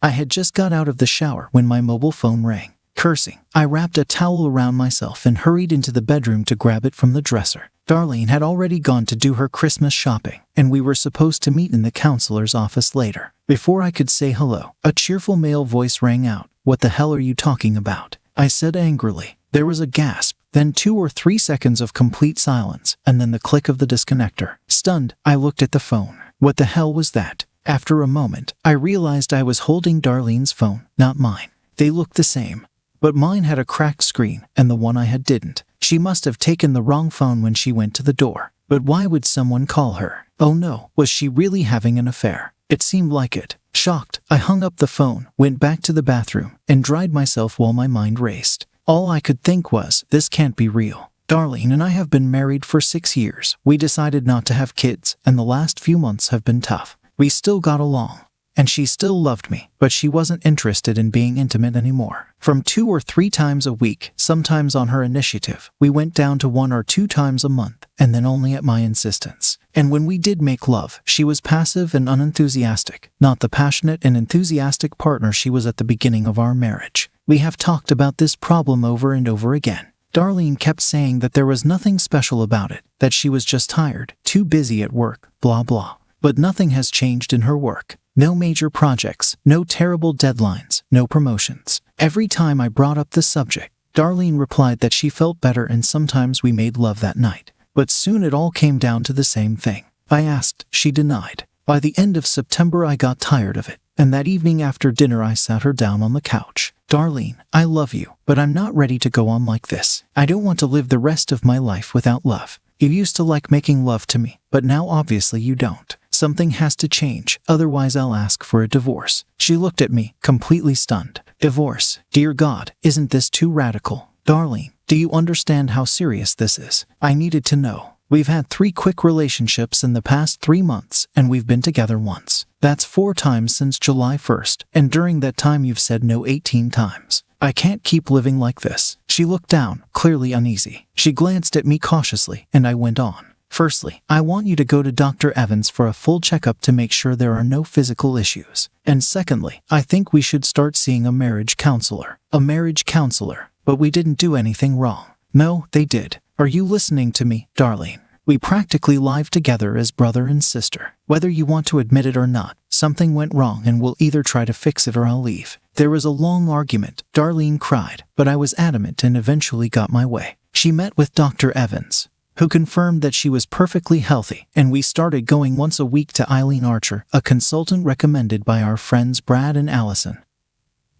I had just got out of the shower when my mobile phone rang. Cursing, I wrapped a towel around myself and hurried into the bedroom to grab it from the dresser. Darlene had already gone to do her Christmas shopping, and we were supposed to meet in the counselor's office later. Before I could say hello, a cheerful male voice rang out. "What the hell are you talking about?" I said angrily. There was a gasp, then 2 or 3 seconds of complete silence, and then the click of the disconnector. Stunned, I looked at the phone. What the hell was that? After a moment, I realized I was holding Darlene's phone, not mine. They looked the same, but mine had a cracked screen, and the one I had didn't. She must have taken the wrong phone when she went to the door. But why would someone call her? Oh no, was she really having an affair? It seemed like it. Shocked, I hung up the phone, went back to the bathroom, and dried myself while my mind raced. All I could think was, this can't be real. Darlene and I have been married for 6 years. We decided not to have kids, and the last few months have been tough. We still got along, and she still loved me, but she wasn't interested in being intimate anymore. From 2 or 3 times a week, sometimes on her initiative, we went down to 1 or 2 times a month, and then only at my insistence. And when we did make love, she was passive and unenthusiastic, not the passionate and enthusiastic partner she was at the beginning of our marriage. We have talked about this problem over and over again. Darlene kept saying that there was nothing special about it, that she was just tired, too busy at work, blah blah. But nothing has changed in her work. No major projects, no terrible deadlines, no promotions. Every time I brought up the subject, Darlene replied that she felt better and sometimes we made love that night. But soon it all came down to the same thing. I asked, she denied. By the end of September I got tired of it, and that evening after dinner I sat her down on the couch. "Darlene, I love you, but I'm not ready to go on like this. I don't want to live the rest of my life without love. You used to like making love to me, but now obviously you don't. Something has to change, otherwise I'll ask for a divorce." She looked at me, completely stunned. "Divorce? Dear God, isn't this too radical? Darlene, do you understand how serious this is?" I needed to know. We've had 3 quick relationships in the past 3 months, and we've been together once. That's 4 times since July 1st, and during that time you've said no 18 times. I can't keep living like this. She looked down, clearly uneasy. She glanced at me cautiously, and I went on. "Firstly, I want you to go to Dr. Evans for a full checkup to make sure there are no physical issues. And secondly, I think we should start seeing a marriage counselor." A marriage counselor? But we didn't do anything wrong. No, they did. Are you listening to me, Darlene? We practically live together as brother and sister. Whether you want to admit it or not, something went wrong and we'll either try to fix it or I'll leave. There was a long argument. Darlene cried, but I was adamant and eventually got my way. She met with Dr. Evans, who confirmed that she was perfectly healthy, and we started going once a week to Eileen Archer, a consultant recommended by our friends Brad and Allison,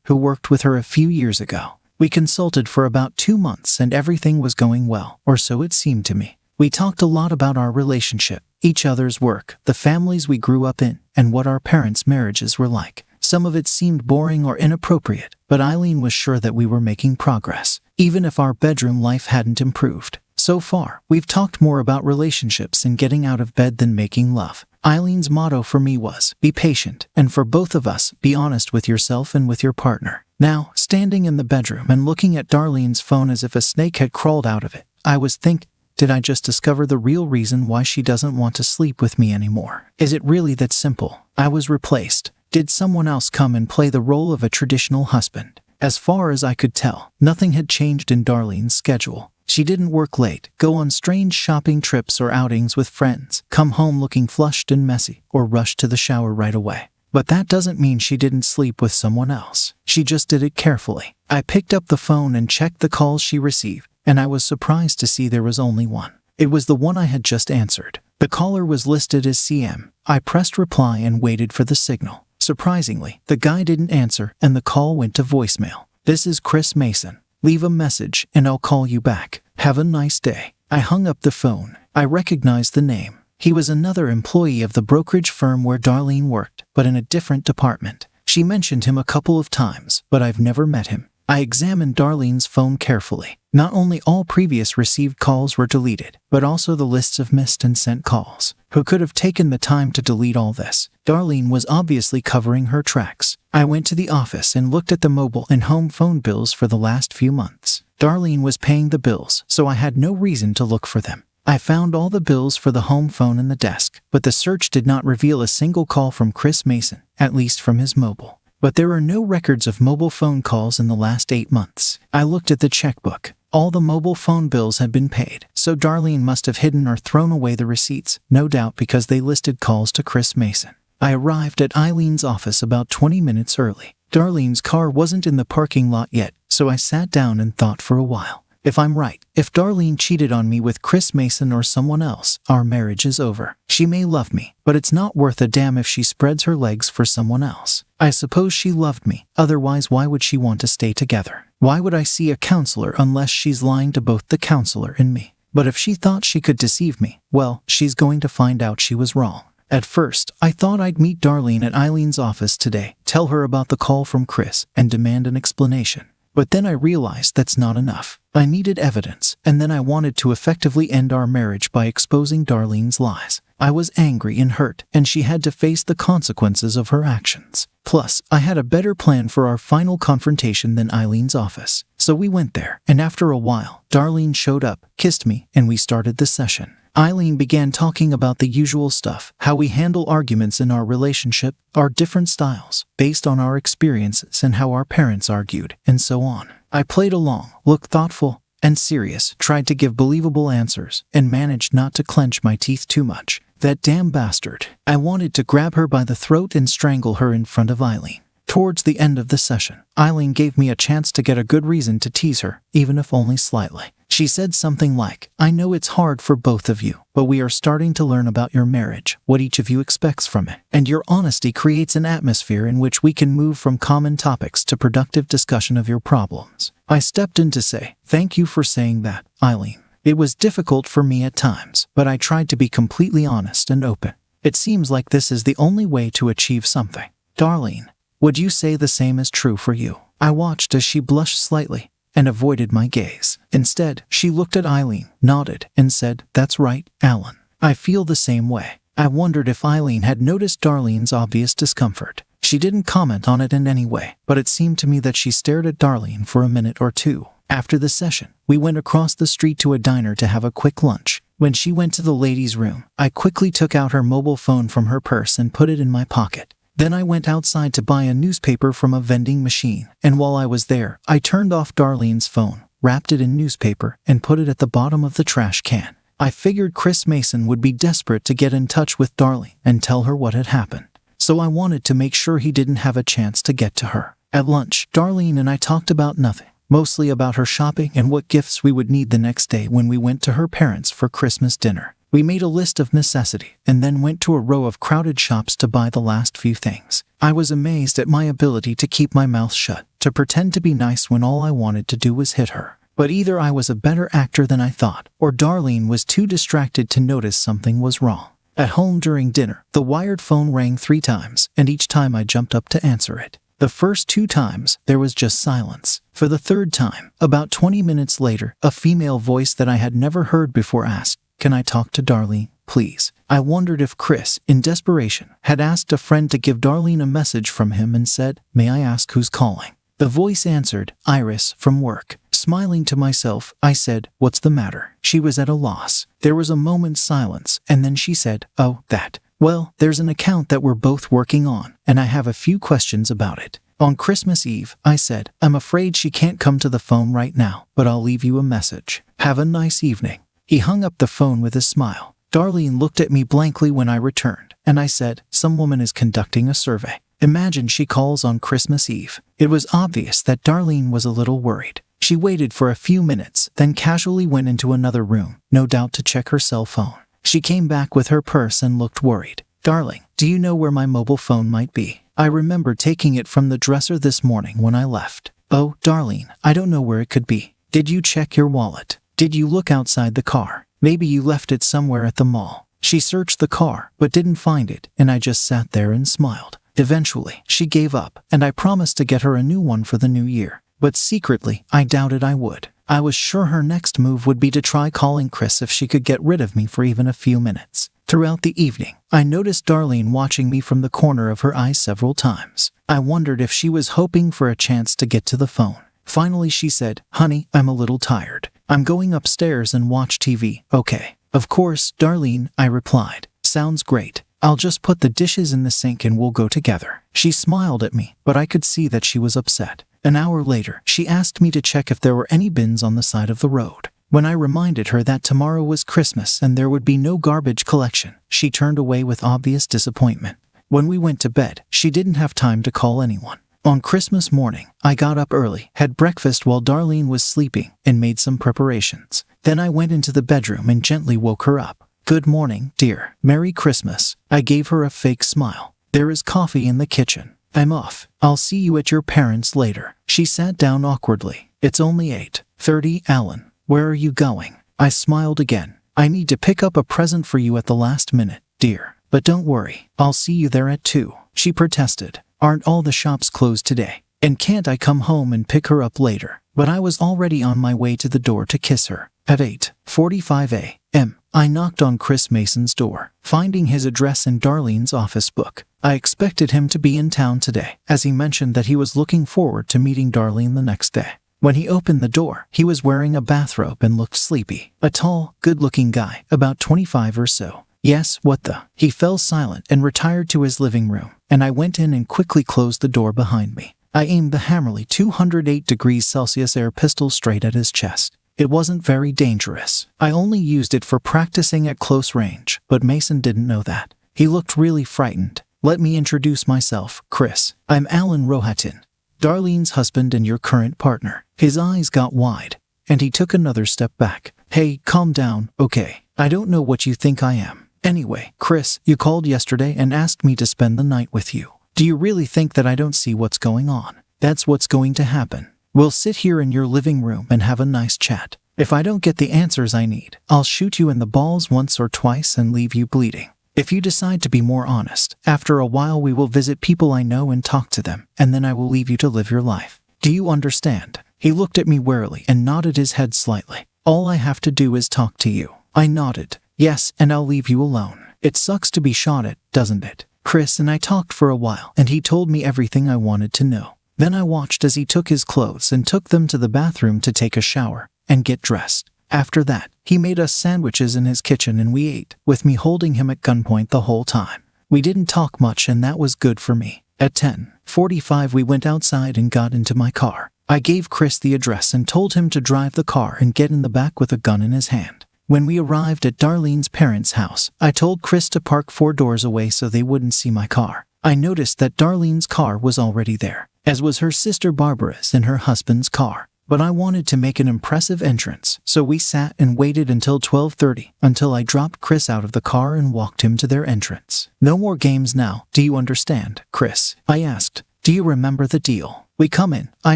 who worked with her a few years ago. We consulted for about 2 months and everything was going well, or so it seemed to me. We talked a lot about our relationship, each other's work, the families we grew up in, and what our parents' marriages were like. Some of it seemed boring or inappropriate, but Eileen was sure that we were making progress, even if our bedroom life hadn't improved. So far, we've talked more about relationships and getting out of bed than making love. Eileen's motto for me was, be patient, and for both of us, be honest with yourself and with your partner. Now, standing in the bedroom and looking at Darlene's phone as if a snake had crawled out of it, I was thinking, did I just discover the real reason why she doesn't want to sleep with me anymore? Is it really that simple? I was replaced. Did someone else come and play the role of a traditional husband? As far as I could tell, nothing had changed in Darlene's schedule. She didn't work late, go on strange shopping trips or outings with friends, come home looking flushed and messy, or rush to the shower right away. But that doesn't mean she didn't sleep with someone else. She just did it carefully. I picked up the phone and checked the calls she received, and I was surprised to see there was only one. It was the one I had just answered. The caller was listed as CM. I pressed reply and waited for the signal. Surprisingly, the guy didn't answer, and the call went to voicemail. "This is Chris Mason. Leave a message, and I'll call you back. Have a nice day." I hung up the phone. I recognized the name. He was another employee of the brokerage firm where Darlene worked, but in a different department. She mentioned him a couple of times, but I've never met him. I examined Darlene's phone carefully. Not only all previous received calls were deleted, but also the lists of missed and sent calls. Who could have taken the time to delete all this? Darlene was obviously covering her tracks. I went to the office and looked at the mobile and home phone bills for the last few months. Darlene was paying the bills, so I had no reason to look for them. I found all the bills for the home phone in the desk, but the search did not reveal a single call from Chris Mason, at least from his mobile. but there are no records of mobile phone calls in the last 8 months. I looked at the checkbook. All the mobile phone bills had been paid, so Darlene must have hidden or thrown away the receipts, no doubt because they listed calls to Chris Mason. I arrived at Eileen's office about 20 minutes early. Darlene's car wasn't in the parking lot yet, so I sat down and thought for a while. If I'm right, if Darlene cheated on me with Chris Mason or someone else, our marriage is over. She may love me, but it's not worth a damn if she spreads her legs for someone else. I suppose she loved me, otherwise why would she want to stay together? Why would I see a counselor unless she's lying to both the counselor and me? But if she thought she could deceive me, well, she's going to find out she was wrong. At first, I thought I'd meet Darlene at Eileen's office today, tell her about the call from Chris, and demand an explanation. But then I realized that's not enough. I needed evidence, and then I wanted to effectively end our marriage by exposing Darlene's lies. I was angry and hurt, and she had to face the consequences of her actions. Plus, I had a better plan for our final confrontation than Eileen's office. So we went there, and after a while, Darlene showed up, kissed me, and we started the session. Eileen began talking about the usual stuff, how we handle arguments in our relationship, our different styles, based on our experiences and how our parents argued, and so on. I played along, looked thoughtful and serious, tried to give believable answers, and managed not to clench my teeth too much. That damn bastard. I wanted to grab her by the throat and strangle her in front of Eileen. Towards the end of the session, Eileen gave me a chance to get a good reason to tease her, even if only slightly. She said something like, I know it's hard for both of you, but we are starting to learn about your marriage, what each of you expects from it, and your honesty creates an atmosphere in which we can move from common topics to productive discussion of your problems. I stepped in to say, thank you for saying that, Eileen. It was difficult for me at times, but I tried to be completely honest and open. It seems like this is the only way to achieve something. Darlene, would you say the same is true for you? I watched as she blushed slightly and avoided my gaze. Instead, she looked at Eileen, nodded, and said, that's right, Alan. I feel the same way. I wondered if Eileen had noticed Darlene's obvious discomfort. She didn't comment on it in any way, but it seemed to me that she stared at Darlene for a minute or two. After the session, we went across the street to a diner to have a quick lunch. When she went to the ladies' room, I quickly took out her mobile phone from her purse and put it in my pocket. Then I went outside to buy a newspaper from a vending machine, and while I was there, I turned off Darlene's phone, wrapped it in newspaper, and put it at the bottom of the trash can. I figured Chris Mason would be desperate to get in touch with Darlene and tell her what had happened. So I wanted to make sure he didn't have a chance to get to her. At lunch, Darlene and I talked about nothing, mostly about her shopping and what gifts we would need the next day when we went to her parents' for Christmas dinner. We made a list of necessity and then went to a row of crowded shops to buy the last few things. I was amazed at my ability to keep my mouth shut, to pretend to be nice when all I wanted to do was hit her. But either I was a better actor than I thought, or Darlene was too distracted to notice something was wrong. At home during dinner, the wired phone rang 3 times, and each time I jumped up to answer it. The first 2 times, there was just silence. For the 3rd time, about 20 minutes later, a female voice that I had never heard before asked, can I talk to Darlene, please? I wondered if Chris, in desperation, had asked a friend to give Darlene a message from him and said, may I ask who's calling? The voice answered, Iris, from work. Smiling to myself, I said, what's the matter? She was at a loss. There was a moment's silence, and then she said, oh, that. Well, there's an account that we're both working on, and I have a few questions about it. On Christmas Eve, I said, I'm afraid she can't come to the phone right now, but I'll leave you a message. Have a nice evening. He hung up the phone with a smile. Darlene looked at me blankly when I returned, and I said, some woman is conducting a survey. Imagine she calls on Christmas Eve. It was obvious that Darlene was a little worried. She waited for a few minutes, then casually went into another room, no doubt to check her cell phone. She came back with her purse and looked worried. Darling, do you know where my mobile phone might be? I remember taking it from the dresser this morning when I left. Oh, Darlene, I don't know where it could be. Did you check your wallet? Did you look outside the car? Maybe you left it somewhere at the mall. She searched the car, but didn't find it, and I just sat there and smiled. Eventually, she gave up, and I promised to get her a new one for the new year. But secretly, I doubted I would. I was sure her next move would be to try calling Chris if she could get rid of me for even a few minutes. Throughout the evening, I noticed Darlene watching me from the corner of her eye several times. I wondered if she was hoping for a chance to get to the phone. Finally, she said, honey, I'm a little tired. I'm going upstairs and watch TV, okay? Of course, Darlene, I replied. Sounds great. I'll just put the dishes in the sink and we'll go together. She smiled at me, but I could see that she was upset. An hour later, she asked me to check if there were any bins on the side of the road. When I reminded her that tomorrow was Christmas and there would be no garbage collection, she turned away with obvious disappointment. When we went to bed, she didn't have time to call anyone. On Christmas morning, I got up early, had breakfast while Darlene was sleeping, and made some preparations. Then I went into the bedroom and gently woke her up. "Good morning, dear. Merry Christmas." I gave her a fake smile. "There is coffee in the kitchen. I'm off. I'll see you at your parents' later." She sat down awkwardly. "It's only 8:30, Alan. Where are you going?" I smiled again. "I need to pick up a present for you at the last minute, dear. But don't worry, I'll see you there at 2. She protested. "Aren't all the shops closed today? And can't I come home and pick her up later?" But I was already on my way to the door to kiss her. At 8:45 a.m., I knocked on Chris Mason's door, finding his address in Darlene's office book. I expected him to be in town today, as he mentioned that he was looking forward to meeting Darlene the next day. When he opened the door, he was wearing a bathrobe and looked sleepy. A tall, good-looking guy, about 25 or so. "Yes, what the?" He fell silent and retired to his living room, and I went in and quickly closed the door behind me. I aimed the Hammerly 208 degrees Celsius air pistol straight at his chest. It wasn't very dangerous. I only used it for practicing at close range, but Mason didn't know that. He looked really frightened. "Let me introduce myself, Chris. I'm Alan Rohatyn, Darlene's husband and your current partner." His eyes got wide, and he took another step back. "Hey, calm down, okay? I don't know what you think I am. Anyway, Chris, you called yesterday and asked me to spend the night with you. Do you really think that I don't see what's going on? That's what's going to happen. We'll sit here in your living room and have a nice chat. If I don't get the answers I need, I'll shoot you in the balls once or twice and leave you bleeding. If you decide to be more honest, after a while we will visit people I know and talk to them, and then I will leave you to live your life. Do you understand?" He looked at me warily and nodded his head slightly. "All I have to do is talk to you." I nodded. "Yes, and I'll leave you alone. It sucks to be shot at, doesn't it?" Chris and I talked for a while, and he told me everything I wanted to know. Then I watched as he took his clothes and took them to the bathroom to take a shower and get dressed. After that, he made us sandwiches in his kitchen and we ate, with me holding him at gunpoint the whole time. We didn't talk much and that was good for me. At 10:45 we went outside and got into my car. I gave Chris the address and told him to drive the car and get in the back with a gun in his hand. When we arrived at Darlene's parents' house, I told Chris to park 4 doors away so they wouldn't see my car. I noticed that Darlene's car was already there, as was her sister Barbara's and her husband's car. But I wanted to make an impressive entrance, so we sat and waited until 12:30, until I dropped Chris out of the car and walked him to their entrance. "No more games now, do you understand, Chris?" I asked. "Do you remember the deal? We come in, I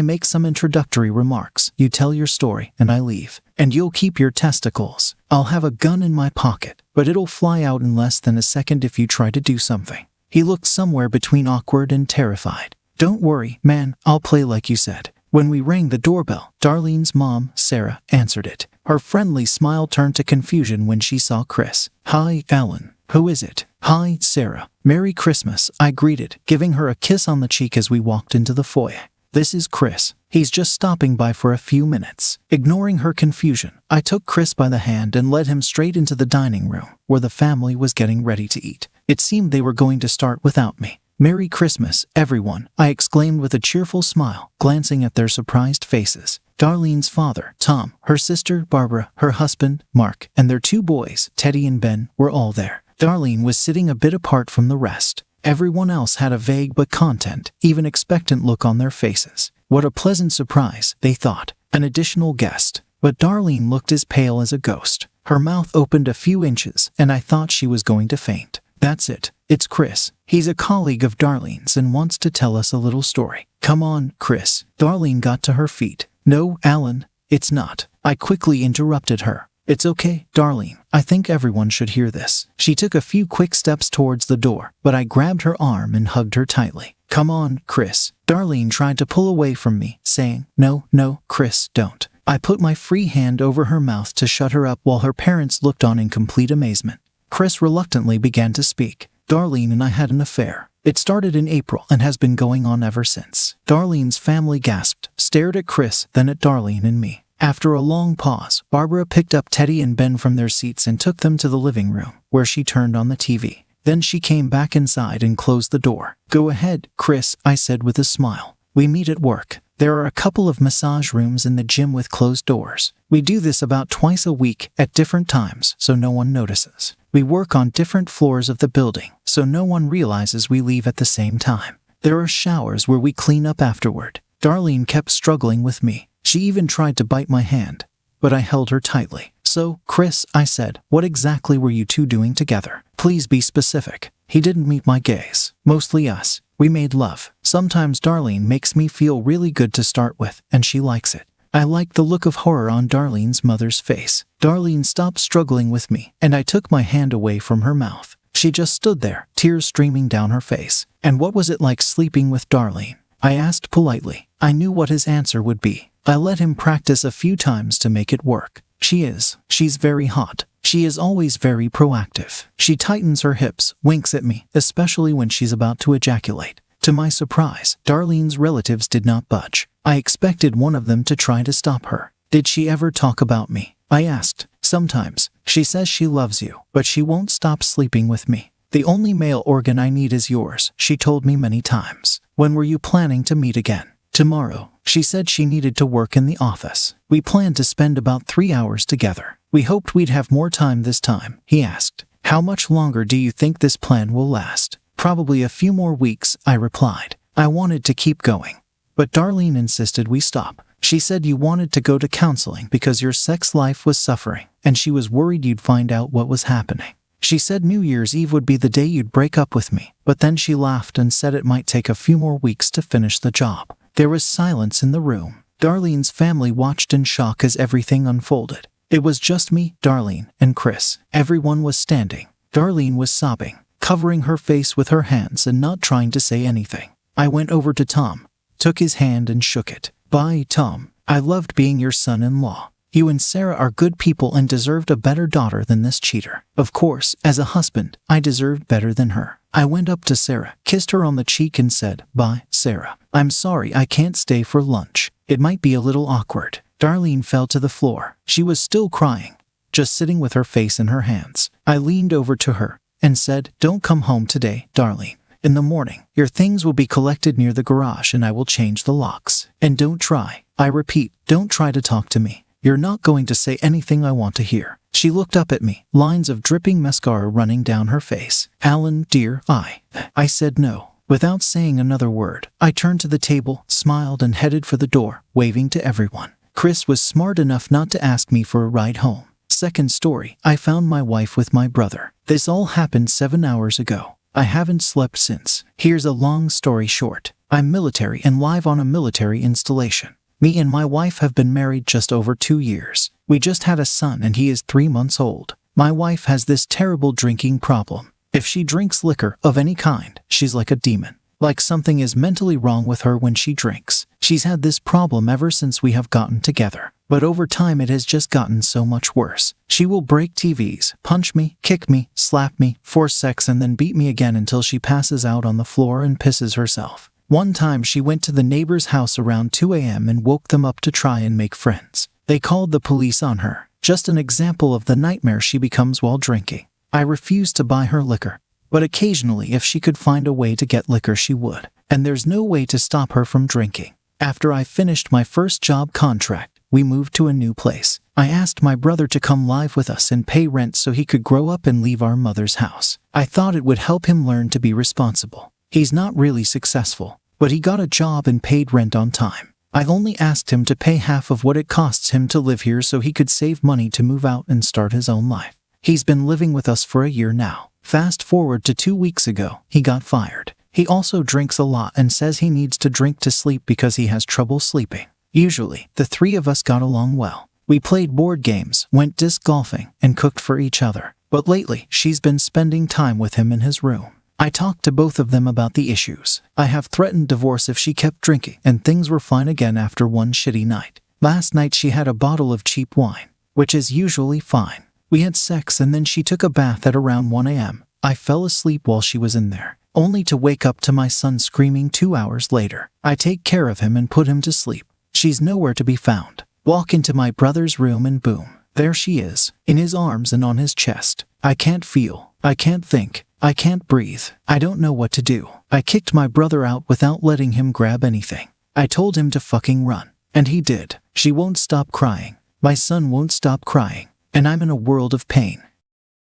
make some introductory remarks, you tell your story, and I leave. And you'll keep your testicles. I'll have a gun in my pocket, but it'll fly out in less than a second if you try to do something." He looked somewhere between awkward and terrified. "Don't worry, man, I'll play like you said." When we rang the doorbell, Darlene's mom, Sarah, answered it. Her friendly smile turned to confusion when she saw Chris. "Hi, Alan. Who is it?" "Hi, Sarah. Merry Christmas," I greeted, giving her a kiss on the cheek as we walked into the foyer. "This is Chris. He's just stopping by for a few minutes." Ignoring her confusion, I took Chris by the hand and led him straight into the dining room, where the family was getting ready to eat. It seemed they were going to start without me. "Merry Christmas, everyone," I exclaimed with a cheerful smile, glancing at their surprised faces. Darlene's father, Tom, her sister, Barbara, her husband, Mark, and their 2 boys, Teddy and Ben, were all there. Darlene was sitting a bit apart from the rest. Everyone else had a vague but content, even expectant look on their faces. What a pleasant surprise, they thought. An additional guest. But Darlene looked as pale as a ghost. Her mouth opened a few inches, and I thought she was going to faint. "That's it. It's Chris. He's a colleague of Darlene's and wants to tell us a little story." "Come on, Chris." Darlene got to her feet. "No, Alan, it's not." I quickly interrupted her. "It's okay, Darlene. I think everyone should hear this." She took a few quick steps towards the door, but I grabbed her arm and hugged her tightly. "Come on, Chris." Darlene tried to pull away from me, saying, "No, Chris, don't." I put my free hand over her mouth to shut her up while her parents looked on in complete amazement. Chris reluctantly began to speak. "Darlene and I had an affair. It started in April and has been going on ever since." Darlene's family gasped, stared at Chris, then at Darlene and me. After a long pause, Barbara picked up Teddy and Ben from their seats and took them to the living room, where she turned on the TV. Then she came back inside and closed the door. "Go ahead, Chris," I said with a smile. "We meet at work. There are a couple of massage rooms in the gym with closed doors. We do this about twice a week at different times so no one notices. We work on different floors of the building so no one realizes we leave at the same time. There are showers where we clean up afterward." Darlene kept struggling with me. She even tried to bite my hand, but I held her tightly. "So, Chris," I said, "what exactly were you two doing together? Please be specific." He didn't meet my gaze. "Mostly us. We made love. Sometimes Darlene makes me feel really good to start with, and she likes it." I liked the look of horror on Darlene's mother's face. Darlene stopped struggling with me, and I took my hand away from her mouth. She just stood there, tears streaming down her face. "And what was it like sleeping with Darlene?" I asked politely. I knew what his answer would be. I let him practice a few times to make it work. She's very hot. She is always very proactive. She tightens her hips, winks at me, especially when she's about to ejaculate. To my surprise, Darlene's relatives did not budge. I expected one of them to try to stop her. "Did she ever talk about me?" I asked. "Sometimes. She says she loves you, but she won't stop sleeping with me. The only male organ I need is yours," she told me many times. "When were you planning to meet again?" "Tomorrow." She said she needed to work in the office. We planned to spend about 3 hours together. We hoped we'd have more time this time. He asked, "How much longer do you think this plan will last?" "Probably a few more weeks," I replied. I wanted to keep going, but Darlene insisted we stop. She said you wanted to go to counseling because your sex life was suffering, and she was worried you'd find out what was happening. She said New Year's Eve would be the day you'd break up with me, but then she laughed and said it might take a few more weeks to finish the job. There was silence in the room. Darlene's family watched in shock as everything unfolded. It was just me, Darlene, and Chris. Everyone was standing. Darlene was sobbing, covering her face with her hands and not trying to say anything. I went over to Tom, took his hand and shook it. "Bye, Tom. I loved being your son-in-law. You and Sarah are good people and deserved a better daughter than this cheater. Of course, as a husband, I deserved better than her." I went up to Sarah, kissed her on the cheek and said, "Bye, Sarah. I'm sorry I can't stay for lunch. It might be a little awkward." Darlene fell to the floor. She was still crying, just sitting with her face in her hands. I leaned over to her and said, "Don't come home today, Darlene. In the morning, your things will be collected near the garage and I will change the locks. And don't try, I repeat, don't try to talk to me. You're not going to say anything I want to hear." She looked up at me, lines of dripping mascara running down her face. "Alan, dear, I said no." Without saying another word, I turned to the table, smiled and headed for the door, waving to everyone. Chris was smart enough not to ask me for a ride home. Second story, I found my wife with my brother. This all happened 7 hours ago. I haven't slept since. Here's a long story short. I'm military and live on a military installation. Me and my wife have been married just over 2 years. We just had a son and he is 3 months old. My wife has this terrible drinking problem. If she drinks liquor of any kind, she's like a demon. Like something is mentally wrong with her when she drinks. She's had this problem ever since we have gotten together. But over time it has just gotten so much worse. She will break TVs, punch me, kick me, slap me, force sex and then beat me again until she passes out on the floor and pisses herself. One time she went to the neighbor's house around 2 a.m. and woke them up to try and make friends. They called the police on her. Just an example of the nightmare she becomes while drinking. I refused to buy her liquor, but occasionally if she could find a way to get liquor she would. And there's no way to stop her from drinking. After I finished my first job contract, we moved to a new place. I asked my brother to come live with us and pay rent so he could grow up and leave our mother's house. I thought it would help him learn to be responsible. He's not really successful, but he got a job and paid rent on time. I only asked him to pay half of what it costs him to live here so he could save money to move out and start his own life. He's been living with us for a year now. Fast forward to 2 weeks ago, he got fired. He also drinks a lot and says he needs to drink to sleep because he has trouble sleeping. Usually, the 3 of us got along well. We played board games, went disc golfing, and cooked for each other. But lately, she's been spending time with him in his room. I talked to both of them about the issues. I have threatened divorce if she kept drinking, and things were fine again after one shitty night. Last night she had a bottle of cheap wine, which is usually fine. We had sex and then she took a bath at around 1 a.m. I fell asleep while she was in there, only to wake up to my son screaming 2 hours later. I take care of him and put him to sleep. She's nowhere to be found. Walk into my brother's room and boom, there she is, in his arms and on his chest. I can't feel, I can't think. I can't breathe. I don't know what to do. I kicked my brother out without letting him grab anything. I told him to fucking run. And he did. She won't stop crying. My son won't stop crying. And I'm in a world of pain.